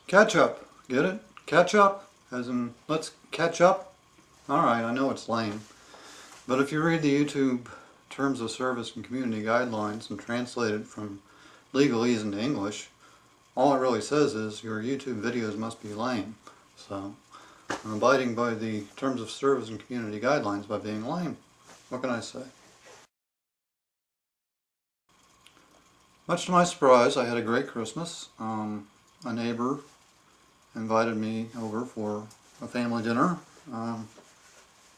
Ketchup. Get it? Ketchup? As in, let's catch up? Alright, I know it's lame. But if you read the YouTube Terms of Service and Community Guidelines and translate it from legalese into English, all it really says is your YouTube videos must be lame. So, I'm abiding by the Terms of Service and Community Guidelines by being lame. What can I say? Much to my surprise, I had a great Christmas. A neighbor invited me over for a family dinner.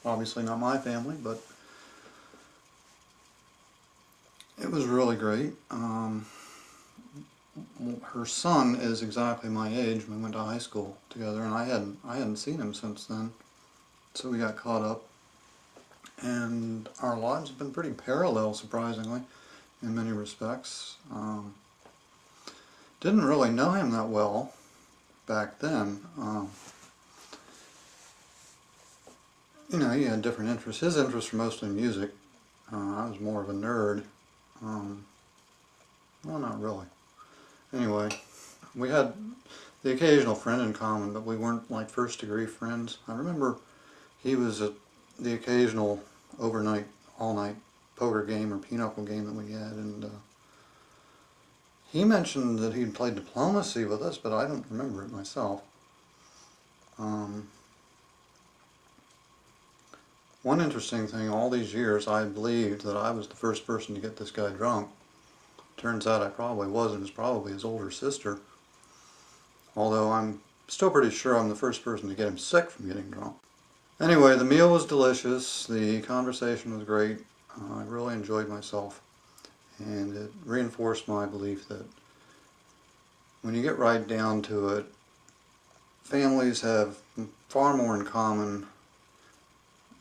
Obviously not my family, but it was really great. Her son is exactly my age. We went to high school together, and I hadn't seen him since then. So we got caught up, and our lives have been pretty parallel, surprisingly, in many respects. Didn't really know him that well back then. You know, he had different interests. His interests were mostly music. I was more of a nerd. Well, not really. Anyway, we had the occasional friend in common, but we weren't like first degree friends. I remember he was at the occasional overnight, all-night poker game or pinochle game that we had, and he mentioned that he'd played diplomacy with us, but I don't remember it myself. One interesting thing, all these years I believed that I was the first person to get this guy drunk. Turns out I probably wasn't. It was probably his older sister. Although I'm still pretty sure I'm the first person to get him sick from getting drunk. Anyway, the meal was delicious. The conversation was great. I really enjoyed myself. And it reinforced my belief that when you get right down to it, families have far more in common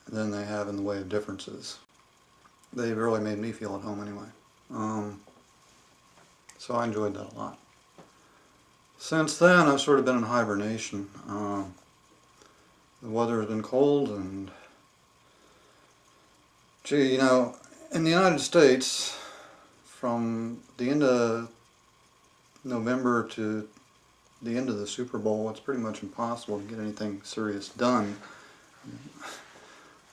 than they have in the way of differences. They really made me feel at home anyway. So I enjoyed that a lot. Since then, I've sort of been in hibernation. The weather has been cold, and gee, you know, in the United States, from the end of November to the end of the Super Bowl, it's pretty much impossible to get anything serious done.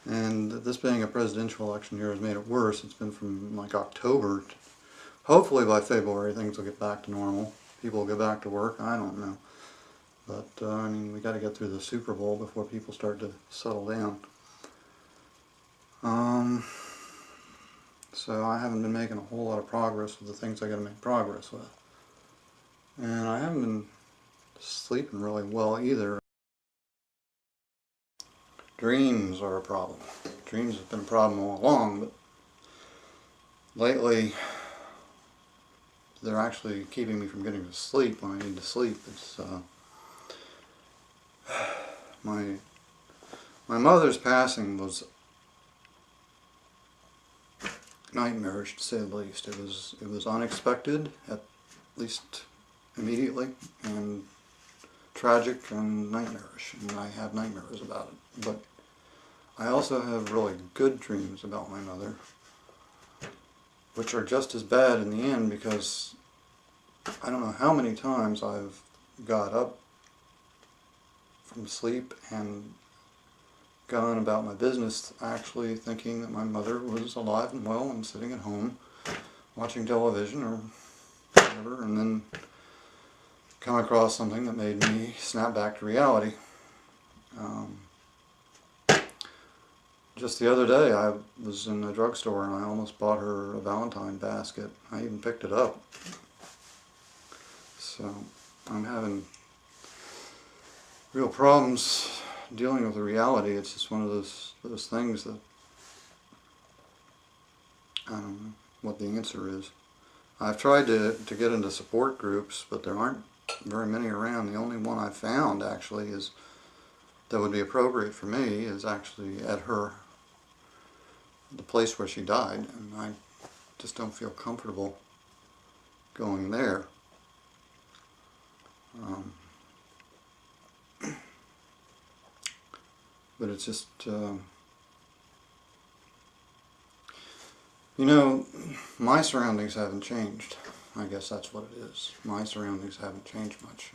And this being a presidential election here has made it worse. It's been from like October. Hopefully by February things will get back to normal. People will go back to work. I don't know. But I mean, we got to get through the Super Bowl before people start to settle down. So I haven't been making a whole lot of progress with the things I got to make progress with. And I haven't been sleeping really well either. Dreams are a problem. Dreams have been a problem all along, but lately they're actually keeping me from getting to sleep when I need to sleep. It's my mother's passing was nightmarish, to say the least. It was unexpected, at least immediately, and tragic and nightmarish, and I have nightmares about it. But I also have really good dreams about my mother, which are just as bad in the end, because I don't know how many times I've got up from sleep and gone about my business actually thinking that my mother was alive and well and sitting at home watching television or whatever, and then come across something that made me snap back to reality. Just the other day I was in a drugstore and I almost bought her a Valentine basket. I even picked it up. So I'm having real problems dealing with the reality. It's just one of those things that I don't know what the answer is. I've tried to get into support groups, but there aren't very many around. The only one I've found actually is that would be appropriate for me is actually at the place where she died, and I just don't feel comfortable going there. But it's just, you know, my surroundings haven't changed. I guess that's what it is. My surroundings haven't changed much.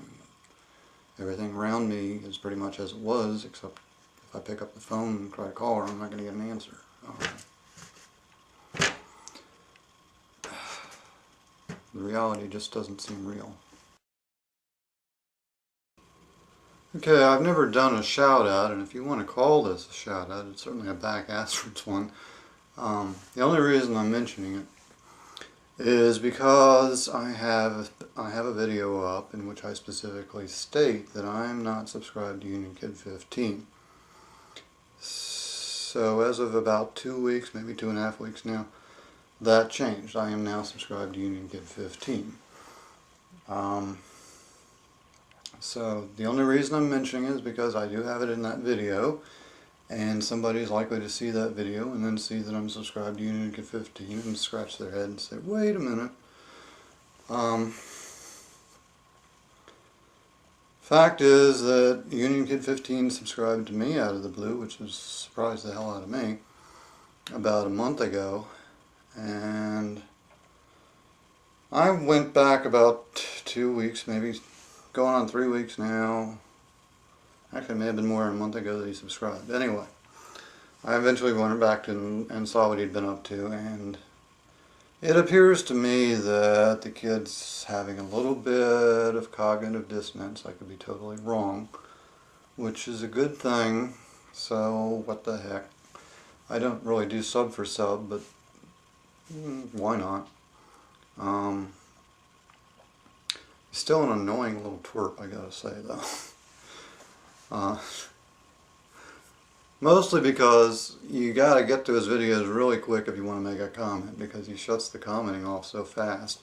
Everything around me is pretty much as it was, except if I pick up the phone and try to call her, I'm not going to get an answer. The reality just doesn't seem real. Okay, I've never done a shout out, and if you want to call this a shout out, it's certainly a back-asswards one. The only reason I'm mentioning it is because I have a video up in which I specifically state that I'm not subscribed to UnionKid 15. So as of about 2 weeks, maybe 2.5 weeks now, that changed. I am now subscribed to UnionKid 15. So the only reason I'm mentioning it is because I do have it in that video, and somebody's likely to see that video and then see that I'm subscribed to UnionKid 15 and scratch their head and say, wait a minute. Fact is that UnionKid 15 subscribed to me out of the blue, which was surprised the hell out of me, about a month ago. And I went back about 2 weeks, maybe going on 3 weeks now. Actually, it may have been more than a month ago that he subscribed. Anyway, I eventually went back and saw what he'd been up to, and it appears to me that the kid's having a little bit of cognitive dissonance. I could be totally wrong, which is a good thing, so what the heck. I don't really do sub for sub, but why not? He's still an annoying little twerp, I gotta say, though. Mostly because you gotta get to his videos really quick if you want to make a comment, because he shuts the commenting off so fast.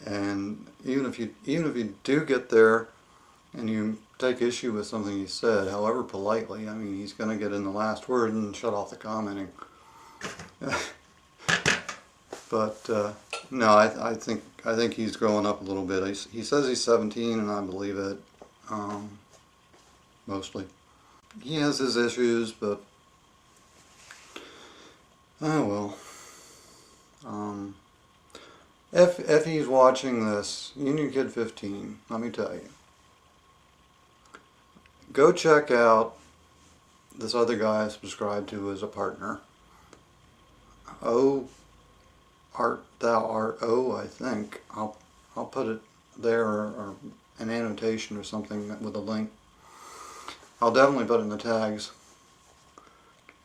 And even if you do get there and you take issue with something he said, however politely, I mean, he's gonna get in the last word and shut off the commenting. But no, I think he's growing up a little bit. He says he's 17, and I believe it. Mostly. He has his issues, but oh well. If he's watching this, UnionKid 15, let me tell you, go check out this other guy I subscribed to as a partner. Oh, art thou art oh, I think. I'll put it there, or an annotation or something with a link. I'll definitely put it in the tags.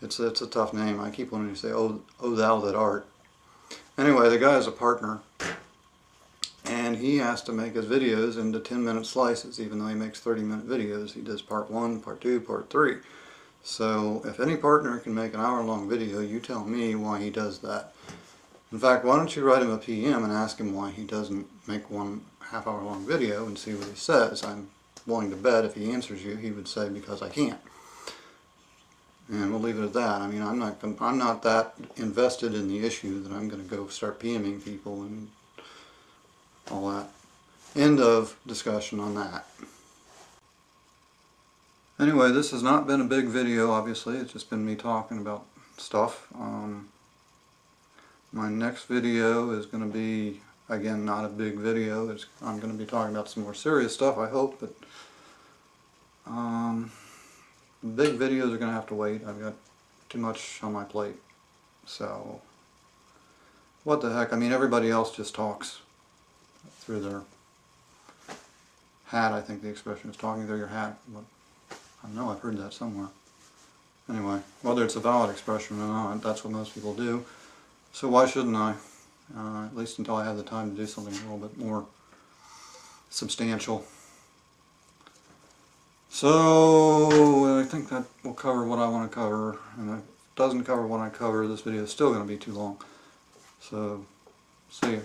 It's a tough name. I keep wanting to say, oh thou that art. Anyway, the guy is a partner, and he has to make his videos into 10-minute slices. Even though he makes 30-minute videos, he does part 1, part 2, part 3. So if any partner can make an hour-long video, you tell me why he does that. In fact, why don't you write him a PM and ask him why he doesn't make one half-hour-long video and see what he says. I'm willing to bet if he answers you, he would say, because I can't. And we'll leave it at that. I mean, I'm not that invested in the issue that I'm going to go start PMing people and all that. End of discussion on that. Anyway, this has not been a big video, obviously. It's just been me talking about stuff. My next video is going to be, again, not a big video. I'm going to be talking about some more serious stuff, I hope, but big videos are going to have to wait. I've got too much on my plate. So, what the heck? I mean, everybody else just talks through their hat. I think the expression is talking through your hat. But I know I've heard that somewhere. Anyway, whether it's a valid expression or not, that's what most people do. So why shouldn't I? At least until I have the time to do something a little bit more substantial. So I think that will cover what I want to cover, and if it doesn't cover what I cover, this video is still going to be too long. So, see ya.